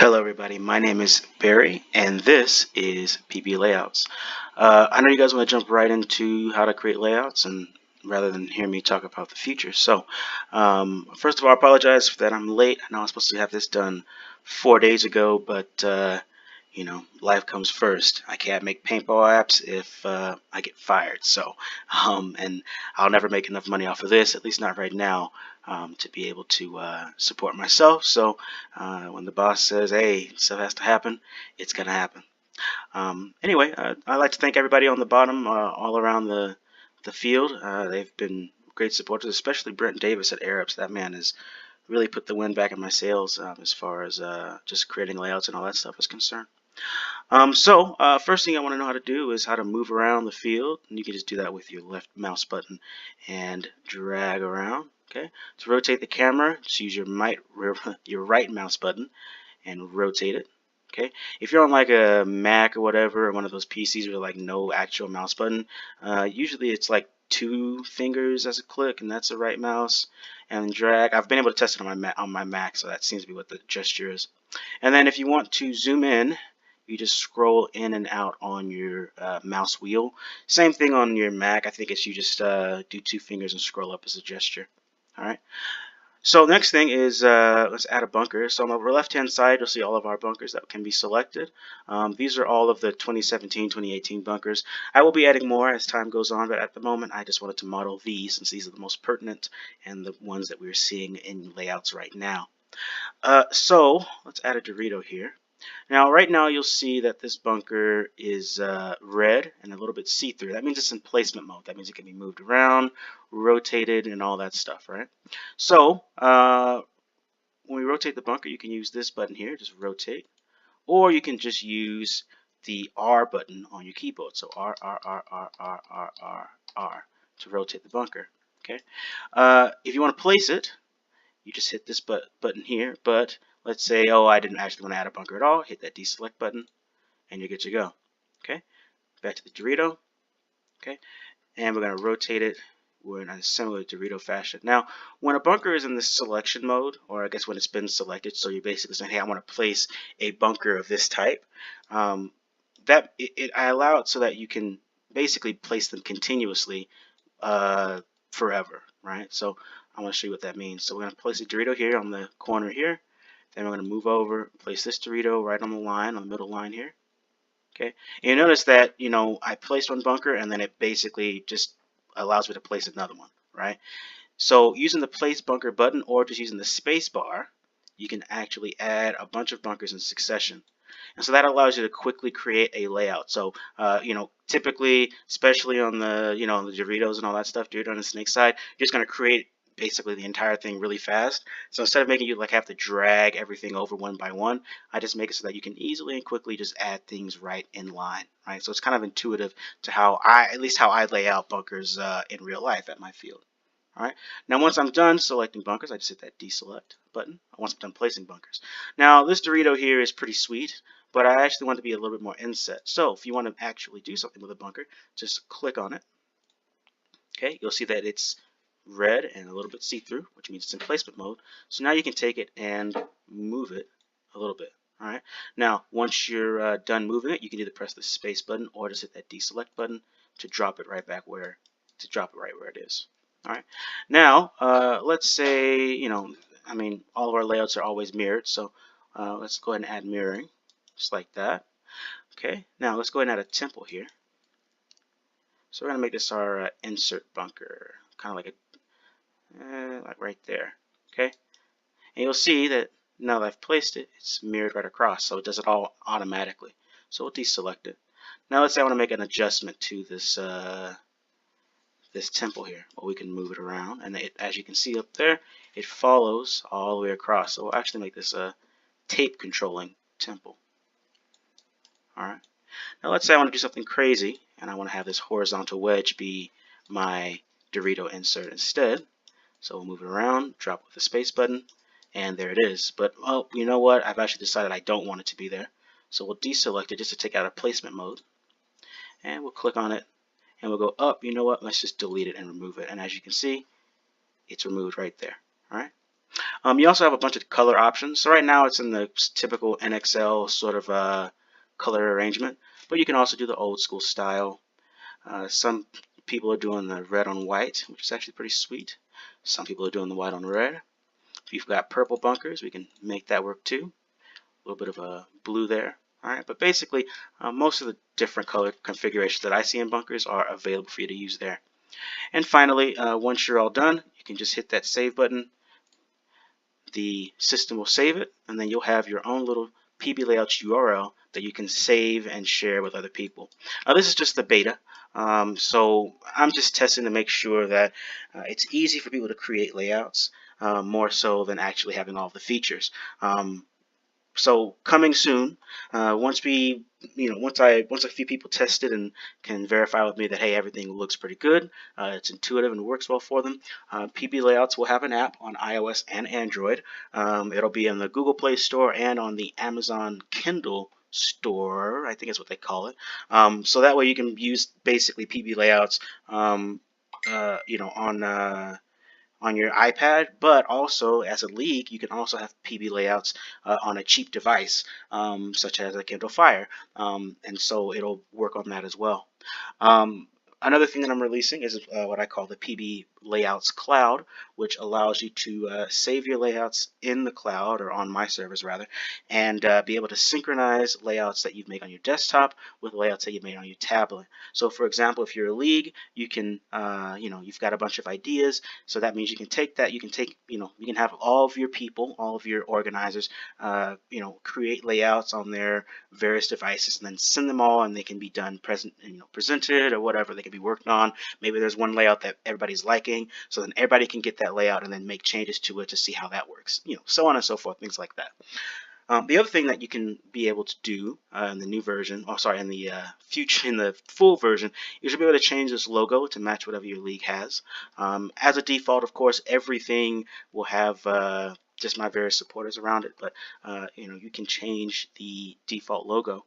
Hello everybody, my name is Barry and this is PBLayouts. I know you guys want to jump right into how to create layouts and rather than hear me talk about the future. So first of all, I apologize that I'm late. I know I was supposed to have this done 4 days ago, but you know, life comes first. I can't make paintball apps if I get fired. So and I'll never make enough money off of this, at least not right now, to be able to support myself. So when the boss says, hey, stuff has to happen, it's going to happen. Anyway, I'd like to thank everybody on the bottom, all around the field. They've been great supporters, especially Brent Davis at Arabs. That man has really put the wind back in my sails as far as just creating layouts and all that stuff is concerned. First thing I want to know how to do is how to move around the field. And you can just do that with your left mouse button and drag around. Okay. To rotate the camera, just use your right mouse button and rotate it. Okay. If you're on like a Mac or whatever, or one of those PCs with like no actual mouse button, usually it's like 2 fingers as a click, and that's the right mouse, and drag. I've been able to test it on my Mac, so that seems to be what the gesture is. And then if you want to zoom in, you just scroll in and out on your mouse wheel. Same thing on your Mac. I think it's you just do 2 fingers and scroll up as a gesture. All right. So next thing is let's add a bunker. So on the left hand side, you'll see all of our bunkers that can be selected. These are all of the 2017-2018 bunkers. I will be adding more as time goes on, but at the moment I just wanted to model these since these are the most pertinent and the ones that we're seeing in layouts right now. So let's add a Dorito here. Now, right now, you'll see that this bunker is red and a little bit see-through. That means it's in placement mode. That means it can be moved around, rotated, and all that stuff, right? So, when we rotate the bunker, you can use this button here, just rotate, or you can just use the R button on your keyboard. So R, R, R, R, R, R, R, R to rotate the bunker, okay? If you want to place it, you just hit this button here, but let's say, oh, I didn't actually want to add a bunker at all, hit that deselect button, and you're good to go. Okay, back to the Dorito. Okay, and we're going to rotate it. We're in a similar Dorito fashion. Now, when a bunker is in the selection mode, or I guess when it's been selected, so you're basically saying, hey, I want to place a bunker of this type, I allow it so that you can basically place them continuously forever, right? So I want to show you what that means. So we're going to place a Dorito here on the corner here. Then we're going to move over, place this Dorito right on the line, on the middle line here. Okay. And you notice that, you know, I placed one bunker and then it basically just allows me to place another one, right? So using the place bunker button or just using the space bar, you can actually add a bunch of bunkers in succession. And so that allows you to quickly create a layout. So, you know, typically, especially on the, you know, the Doritos and all that stuff, Dorito on the snake side, you're just going to create basically the entire thing really fast. So instead of making you like have to drag everything over one by one, I just make it so that you can easily and quickly just add things right in line, right? So it's kind of intuitive to how at least how I lay out bunkers in real life at my field. All right. Now, once I'm done selecting bunkers, I just hit that deselect button. Once I'm done placing bunkers. Now, this Dorito here is pretty sweet, but I actually want to be a little bit more inset. So if you want to actually do something with a bunker, just click on it. Okay, you'll see that it's red and a little bit see-through, which means it's in placement mode. So now you can take it and move it a little bit. All right. Now, once you're done moving it, you can either press the space button or just hit that deselect button to drop it right where it is. All right. Now, let's say, you know, I mean, all of our layouts are always mirrored, so let's go ahead and add mirroring, just like that. Okay. Now, let's go ahead and add a temple here. So we're going to make this our insert bunker, kind of like like right there. Okay. And you'll see that now that I've placed it, it's mirrored right across, so it does it all automatically. So we'll deselect it. Now let's say I want to make an adjustment to this this temple here. Well, we can move it around, and as you can see up there, it follows all the way across. So we'll actually make this a tape controlling temple. All right. Now let's say I want to do something crazy, and I want to have this horizontal wedge be my Dorito insert instead. So we'll move it around, drop with the space button, and there it is. But, well, you know what? I've actually decided I don't want it to be there. So we'll deselect it just to take out of placement mode. And we'll click on it, and we'll go up. You know what? Let's just delete it and remove it. And as you can see, it's removed right there. All right. You also have a bunch of color options. So right now it's in the typical NXL sort of color arrangement, but you can also do the old school style. Some people are doing the red on white, which is actually pretty sweet. Some people are doing the white on red. If you've got purple bunkers, we can make that work too. A little bit of a blue there. Alright, but basically most of the different color configurations that I see in bunkers are available for you to use there. And finally, once you're all done, you can just hit that save button. The system will save it, and then you'll have your own little PBLayouts URL that you can save and share with other people. This is just the beta, so I'm just testing to make sure that it's easy for people to create layouts, more so than actually having all the features. So coming soon, once a few people test it and can verify with me that hey, everything looks pretty good, it's intuitive and works well for them, PBLayouts will have an app on iOS and Android. It'll be in the Google Play Store and on the Amazon Kindle Store, I think is what they call it. So that way you can use basically PBLayouts, on your iPad, but also as a league, you can also have PBLayouts on a cheap device, such as a Kindle Fire, and so it'll work on that as well. Another thing that I'm releasing is what I call the PBLayouts Cloud, which allows you to save your layouts in the cloud, or on my servers rather, and be able to synchronize layouts that you've made on your desktop with layouts that you've made on your tablet. So for example, if you're a league, you can, you've got a bunch of ideas, so that means you can take that, you can have all of your people, all of your organizers, create layouts on their various devices and then send them all, and they can be done presented or whatever. They can be worked on. Maybe there's one layout that everybody's liking, so then everybody can get that layout and then make changes to it to see how that works, so on and so forth, things like that. The other thing that you can be able to do in the new version, in the full version, is you'll be able to change this logo to match whatever your league has. As a default, of course, everything will have just my various supporters around it, but you can change the default logo.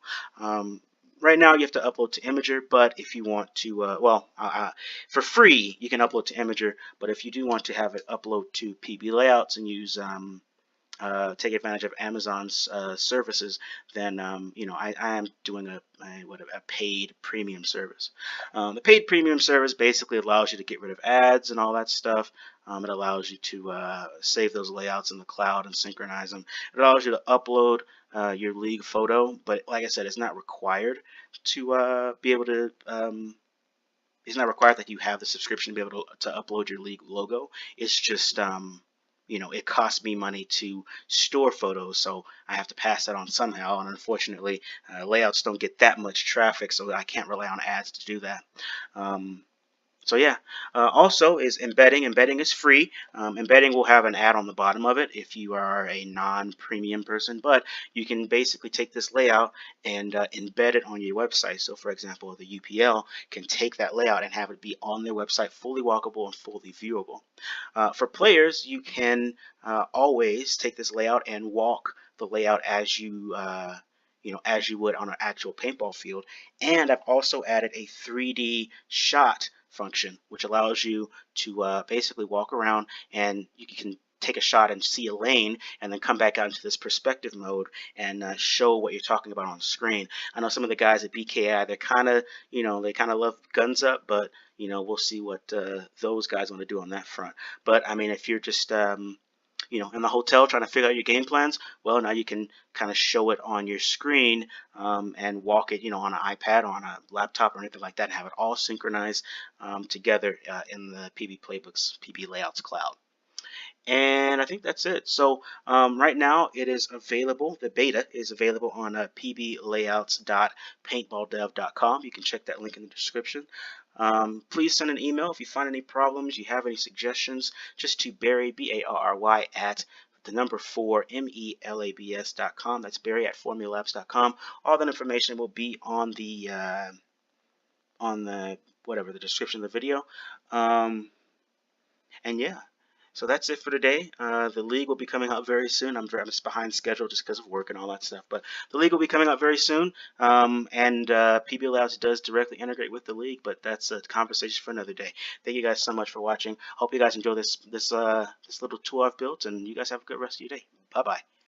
Right now you have to upload to Imager, but if you want to, for free you can upload to Imager, but if you do want to have it upload to PBLayouts and use take advantage of Amazon's services, then I am doing a paid premium service. The paid premium service basically allows you to get rid of ads and all that stuff. It allows you to save those layouts in the cloud and synchronize them. It allows you to upload your league photo, but like I said, it's not required to be able to. It's not required that you have the subscription to be able to upload your league logo. It's just it costs me money to store photos, so I have to pass that on somehow, and unfortunately layouts don't get that much traffic, so I can't rely on ads to do that. So yeah, also is embedding. Embedding is free. Embedding will have an ad on the bottom of it if you are a non-premium person, but you can basically take this layout and embed it on your website. So for example, the UPL can take that layout and have it be on their website, fully walkable and fully viewable. For players, you can always take this layout and walk the layout as you as you would on an actual paintball field. And I've also added a 3D shot function, which allows you to basically walk around and you can take a shot and see a lane and then come back out into this perspective mode and show what you're talking about on the screen. I know some of the guys at BKI, they're kind of, they kind of love guns up, but we'll see what those guys want to do on that front. But I mean, if you're just in the hotel trying to figure out your game plans, well, now you can kind of show it on your screen and walk it, on an iPad or on a laptop or anything like that, and have it all synchronized together in the PBLayouts Cloud. And I think that's it. So right now it is available. The beta is available on pblayouts.paintballdev.com. You can check that link in the description. Please send an email if you find any problems, you have any suggestions, just to Barry, B-A-R-R-Y, at the number 4 MELABS.com. That's Barry at formulabs.com. All that information will be on the the description of the video. And yeah. So that's it for today. The league will be coming out very soon. I'm just behind schedule just because of work and all that stuff. But the league will be coming out very soon. And PBLayouts does directly integrate with the league, but that's a conversation for another day. Thank you guys so much for watching. Hope you guys enjoy this little tool I've built, and you guys have a good rest of your day. Bye bye.